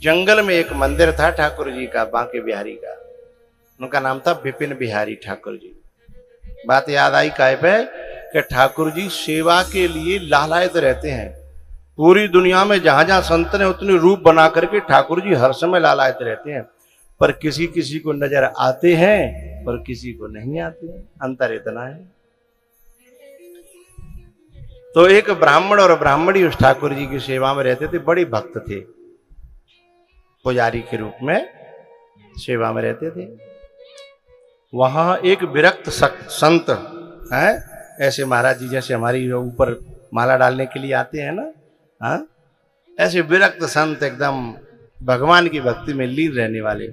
जंगल में एक मंदिर था ठाकुर जी का, बांके बिहारी का। उनका नाम था विपिन बिहारी ठाकुर जी। बात याद आई काय पे कि ठाकुर जी सेवा के लिए लालायत रहते हैं। पूरी दुनिया में जहां जहां संत ने उतने रूप बना करके ठाकुर जी हर समय लालायत रहते हैं, पर किसी किसी को नजर आते हैं पर किसी को नहीं आते हैं। अंतर इतना है। तो एक ब्राह्मण और ब्राह्मणी उस ठाकुर जी की सेवा में रहते थे, बड़ी भक्त थे, पुजारी के रूप में सेवा में रहते थे। वहां एक विरक्त संत है, ऐसे महाराज जी जैसे हमारी ऊपर माला डालने के लिए आते हैं ना, हाँ, ऐसे विरक्त संत एकदम भगवान की भक्ति में लीन रहने वाले,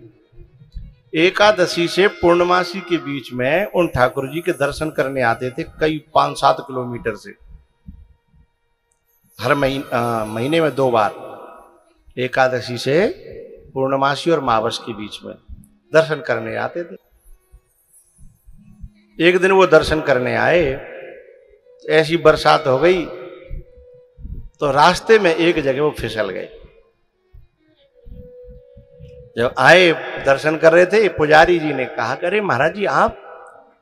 एकादशी से पूर्णमासी के बीच में उन ठाकुर जी के दर्शन करने आते थे, कई 5-7 किलोमीटर से। हर महीने में 2 बार, एकादशी से पूर्णमासी और मावस के बीच में दर्शन करने आते थे। एक दिन वो दर्शन करने आए, ऐसी बरसात हो गई तो रास्ते में एक जगह वो फिसल गए। जब आए दर्शन कर रहे थे, पुजारी जी ने कहा, अरे महाराज जी आप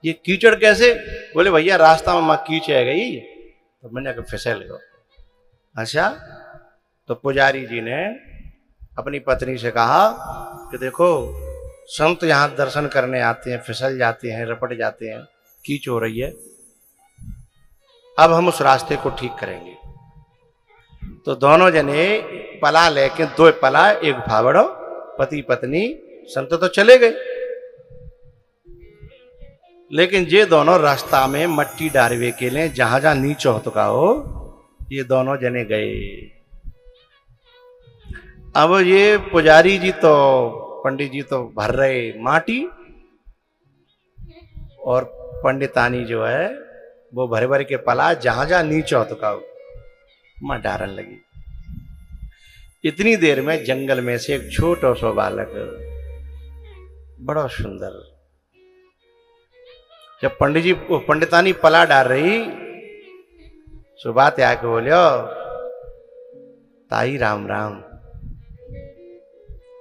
ये कीचड़ कैसे? बोले भैया रास्ता में मां कीच है गई तो मैंने कहा फिसल गया। अच्छा, तो पुजारी जी ने अपनी पत्नी से कहा कि देखो संत यहां दर्शन करने आते हैं, फिसल जाते हैं, रपट जाते हैं, कीच हो रही है, अब हम उस रास्ते को ठीक करेंगे। तो दोनों जने पला लेके, 2 पला 1 फावड़ो, पति पत्नी संत तो चले गए, लेकिन ये दोनों रास्ता में मट्टी डारवे के लिए जहां जहां नीचे हो चुका हो, ये दोनों जने गए। अब ये पुजारी जी तो, पंडित जी तो भर रहे माटी, और पंडितानी जो है वो भरे भरे के पला जहां जहां नीचे हो चुका हो मां डारन लगी। इतनी देर में जंगल में से एक छोटा सा बालक, बड़ा सुंदर, जब पंडित जी पंडितानी पला डाल रही, सुबात आके बोलियो ताई राम राम।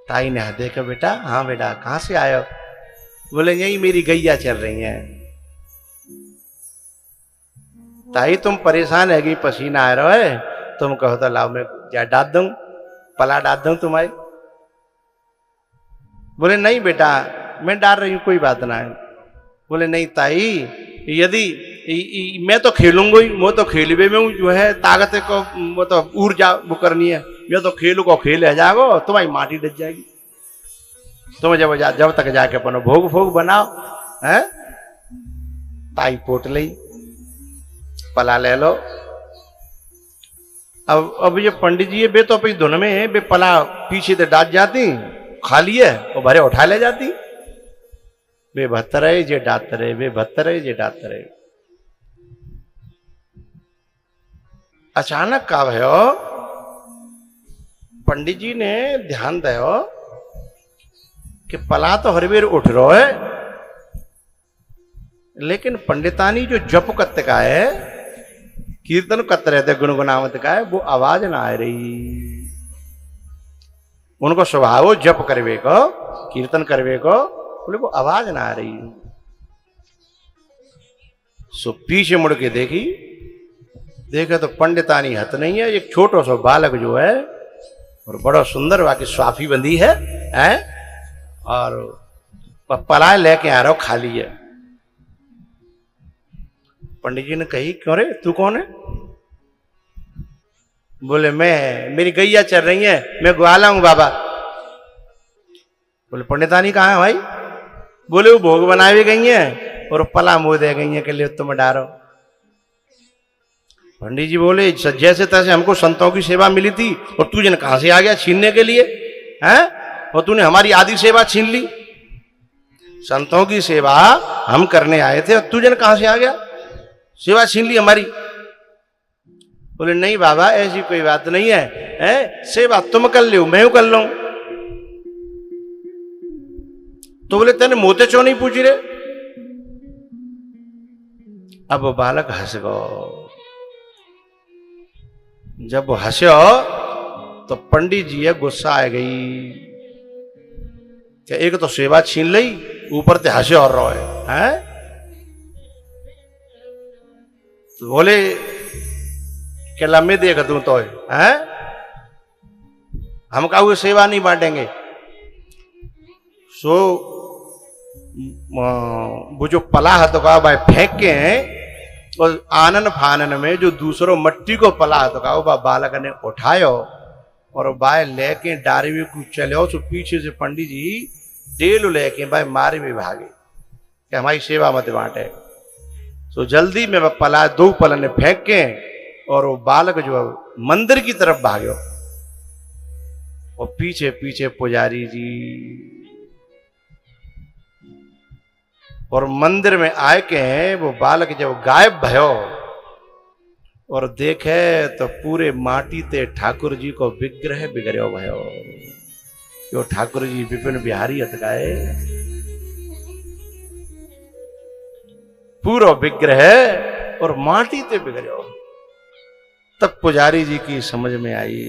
ताई ने देखा, बेटा हाँ बेटा कहां से आयो? बोले यही मेरी गैया चल रही हैं। ताई तुम परेशान है कि पसीना आ रहा है, तुम कहो तो लाओ मैं क्या डाल दूं, पला डाल दूं तुम्हारी? बोले नहीं बेटा मैं डाल रही हूं, कोई बात ना है। बोले नहीं ताई, यदि मैं तो खेलूंगा ही, मैं तो खेलवे में हूँ, जो है ताकत को वो तो ऊर्जा वो करनी है, मैं तो खेलू को खेल है जागो, तुम्हारी माटी डच जाएगी। तुम जब तक जाके अपनो भोग भोग बनाओ है। ताई पोट ली, पला ले लो। अब ये पंडित जी बे तो अपनी धुन में बे पला पीछे से डाट जाती, खाली है और भरे उठा ले जाती, बे भत्तरे जे डातरे, बे भत्तरे जे डातरे। अचानक का भयो, पंडित जी ने ध्यान दयो कि पला तो हर बेर उठ रहा है, लेकिन पंडितानी जो जप कत्त का है, कीर्तन कत्त रहते गुणगुनावत का है, वो आवाज ना आ रही। उनको स्वभाव जप करवे को, कीर्तन करवे को, बोले वो आवाज ना आ रही। सो पीछे मुड़ के देखी, देखे तो पंडितानी हत नहीं है, एक छोटा सा बालक जो है और बड़ा सुंदर वाकी स्वाफी बंदी है, और पलाए लेके आ रहा हो, खाली है। पंडित जी ने कही क्यों रे तू कौन है? बोले मैं, मेरी गैया चल रही है, मैं ग्वाला हूं बाबा। बोले पंडितानी कहाँ है भाई? बोले वो भोग बनाए गई हैं और पला मुंह दे गई हैं के लिए तुम डारो। पंडित जी बोले जैसे तैसे हमको संतों की सेवा मिली थी और तू जन कहां से आ गया छीनने के लिए हैं? और तूने हमारी आदि सेवा छीन ली। संतों की सेवा हम करने आए थे और तू जन कहां से आ गया, सेवा छीन ली हमारी। बोले नहीं बाबा ऐसी कोई बात नहीं है, सेवा तुम कर लो मैं कर लूं। तो बोले तेने मोते क्यों नहीं पूछ रहे? अब वो बालक हंस गो। जब वो हंसो तो पंडित जी है गुस्सा आ गई कि एक तो सेवा छीन ली, ऊपर ते हंसे और रोए हैं। तो बोले कि लम्बे देख दूं तो है, हम का सेवा नहीं बांटेंगे। सो वो जो पलाह तो का भाई फेंक के हैं, और आनन फानन में जो दूसरों मट्टी को पलाह तो का वह बालक ने उठायो और बाय लेके डारी को चलो। तो पीछे से पंडित जी डेल लेके भाई मारे भी भागे कि हमारी सेवा मत बांटे। तो जल्दी में वह पला दो पलन फेंक के और वो बालक जो मंदिर की तरफ भागो, और पीछे पीछे पुजारी जी। और मंदिर में आए के वो बालक जब गायब भयो और देखे तो पूरे माटी ते ठाकुर जी को विग्रह बिगड़ो भयो। यो ठाकुर जी विपिन बिहारी अतकाए पूरा विग्रह और माटी ते बिगड़ो। तब पुजारी जी की समझ में आई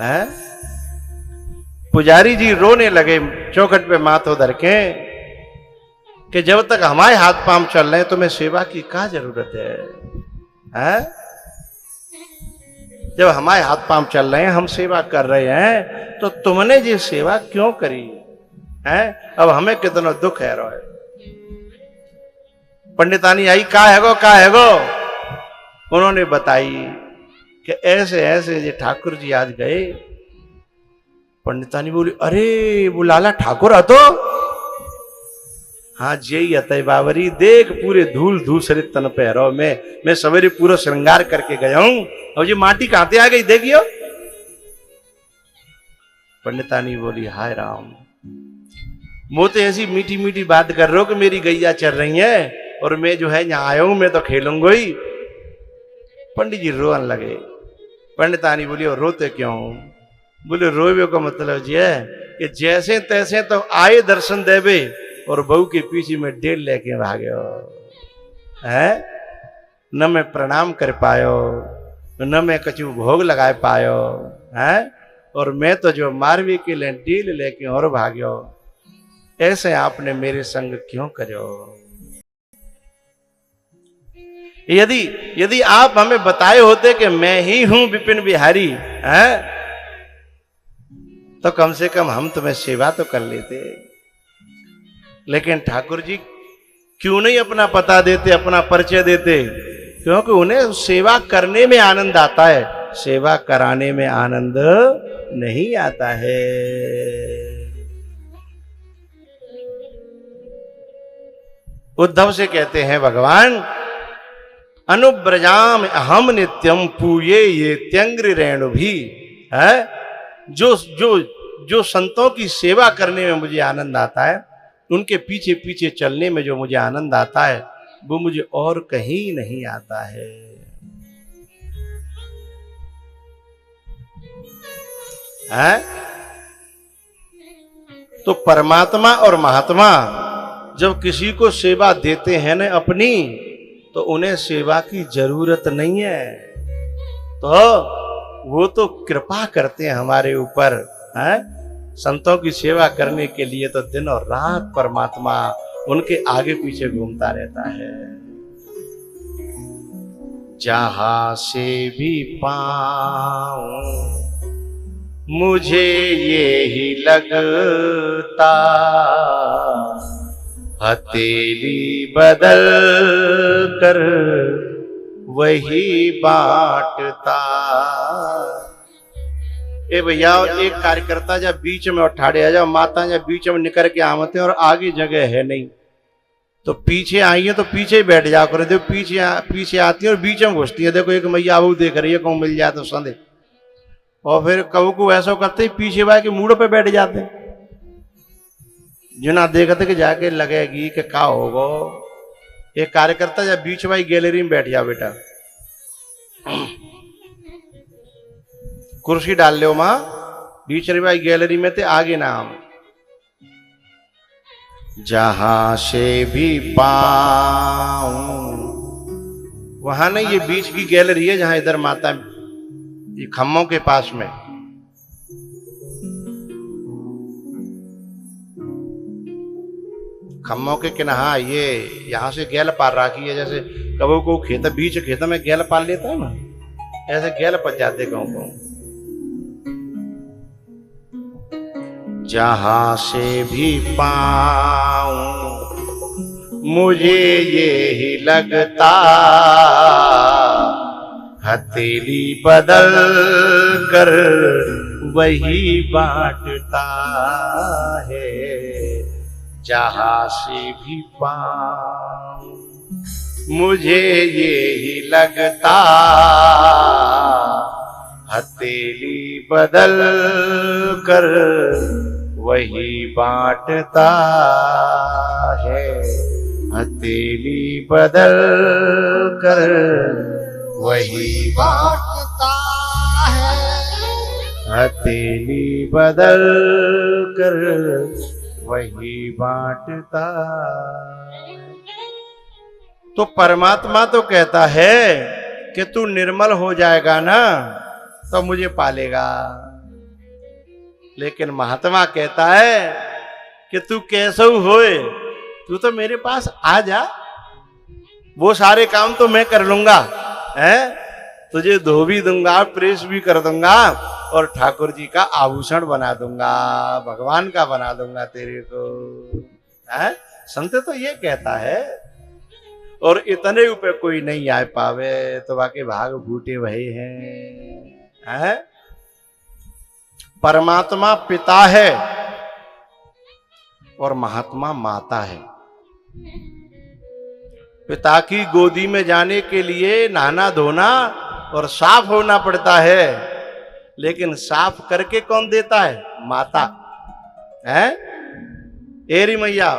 है। पुजारी जी रोने लगे चौखट पे माथो धर के कि जब तक हमारे हाथ पांव चल रहे हैं तुम्हें सेवा की क्या जरूरत है? जब हमारे हाथ पांव चल रहे हैं, हम सेवा कर रहे हैं, तो तुमने ये सेवा क्यों करी है? अब हमें कितना दुख है रोए। पंडितानी आई, का है गो? उन्होंने बताई कि ऐसे ऐसे ये ठाकुर जी आज गए। पंडितानी बोली, अरे वो लाला ठाकुर है तो? हाँ जी अतः बावरी, देख पूरे धूल धूसरित तन पे रहो। मैं सवेरे पूरा श्रृंगार करके गया हूं और ये माटी कहां आ गई देखियो। पंडितानी बोली, हाय राम, मोते ऐसी मीठी मीठी बात कर रहे हो कि मेरी गैया चल रही है और मैं जो है यहाँ आया हूं, मैं तो खेलूंगा ही। पंडित जी रोन लगे। पंडितानी बोली, और रोते क्यों? बोले रोवे का मतलब ये है कि जैसे तैसे तो आए दर्शन देवे और बहू के पीछे में डेल लेके भागे है। न मैं प्रणाम कर पायो, न मैं कछु भोग लगा पायो है, और मैं तो जो मारवी के लिए डेल लेके और भाग्यो। ऐसे आपने मेरे संग क्यों करो? यदि आप हमें बताए होते कि मैं ही हूं विपिन बिहारी है, तो कम से कम हम तुम्हें सेवा तो कर लेते। लेकिन ठाकुर जी क्यों नहीं अपना पता देते, अपना परिचय देते? क्योंकि उन्हें सेवा करने में आनंद आता है, सेवा कराने में आनंद नहीं आता है। उद्धव से कहते हैं भगवान, अनुब्रजाम अहम नित्यम पूये ये त्यंग्र रेणु भी है। जो संतों की सेवा करने में मुझे आनंद आता है, उनके पीछे पीछे चलने में जो मुझे आनंद आता है, वो मुझे और कहीं नहीं आता है। तो परमात्मा और महात्मा जब किसी को सेवा देते हैं ना अपनी, तो उन्हें सेवा की जरूरत नहीं है, तो वो तो कृपा करते हैं हमारे ऊपर है। संतों की सेवा करने के लिए तो दिन और रात परमात्मा उनके आगे पीछे घूमता रहता है। जहां से भी पाऊं मुझे ये ही लगता, हथेली बदल कर वही बांटता। ए भैया, एक कार्यकर्ता जब बीच में उठाड़े आ जाओ, माता जब बीच में निकल के आमते और आगे जगह है नहीं, तो पीछे आई है तो पीछे ही बैठ जाओ करे। देखो पीछे आती है और बीच में घुसती है। देखो एक मैया वो देख रही है, कहूँ मिल जाए तो संदे, और फिर कबू को ऐसा करते ही पीछे भाई के मूड़ों पे बैठ जाते, जो ना देखते कि जाके लगेगी कि का होगो। एक कार्यकर्ता जब बीच भाई गैलरी में बैठ जाओ बेटा, कुर्सी डाल लो मां बीच भाई गैलरी में थे, आगे नाम। जहां से भी पाऊं, वहां नहीं, ये बीच की गैलरी है जहां इधर माता ये खम्मों के पास में। खम्मों के किनारा ये यहां से गैल पार राखी है, जैसे कबो को खेत बीच खेत में गैल पाल लेता है ना, ऐसे गैल पच जाते कहूं कहूं। जहां से भी पाऊं मुझे ये ही लगता, हथेली बदल कर वही बांटता है। जहां से भी पाऊं मुझे ये ही लगता, हथेली बदल कर वही बांटता है। हथेली बदल कर वही बांटता है। हथेली बदल कर वही बांटता। तो परमात्मा तो कहता है कि तू निर्मल हो जाएगा ना तो मुझे पालेगा, लेकिन महात्मा कहता है कि तू कैसे होए, तू तो मेरे पास आ जा, वो सारे काम तो मैं कर लूंगा, है तुझे धो भी दूंगा, प्रेस भी कर दूंगा और ठाकुर जी का आभूषण बना दूंगा, भगवान का बना दूंगा तेरे को, है। संत तो ये कहता है। और इतने ऊपर कोई नहीं आ पावे तो बाकी भाग फूटे वही हैं, है? परमात्मा पिता है और महात्मा माता है। पिता की गोदी में जाने के लिए नहाना धोना और साफ होना पड़ता है, लेकिन साफ करके कौन देता है? माता है। एरी मैया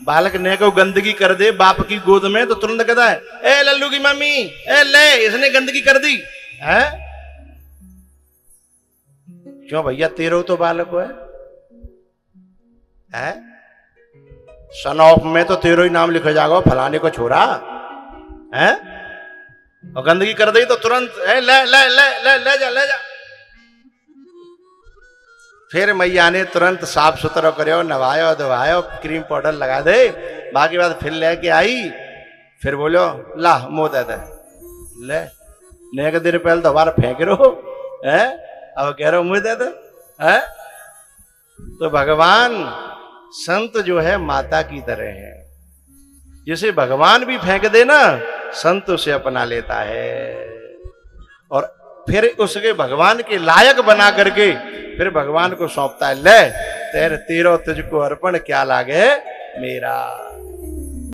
बालक ने को गंदगी कर दे बाप की गोद में तो तुरंत कहता है, ए लल्लू की मम्मी, ए ले इसने गंदगी कर दी है। क्यों भैया, तेरो तो बालक है? सन ऑफ में तो तेरो ही नाम लिखा जाएगा, फलाने को छोरा है। और गंदगी कर दी तो तुरंत ले ले ले ले ले जा ले जा। फिर मैया ने तुरंत साफ सुथरा करो, नवायो धवायो, क्रीम पाउडर लगा दे, बाकी बात फिर लेके आई, फिर बोलो ला मुंह दे दे, ले नेक दिन पहले दोबारा फेंक रहो है, अब कह रहे हो मुंह दे दो है। तो भगवान संत जो है माता की तरह है, जिसे भगवान भी फेंक दे ना संत उसे अपना लेता है और फिर उसके भगवान के लायक बना करके फिर भगवान को सौंपता है, ले तेरो तुझको अर्पण क्या लागे मेरा।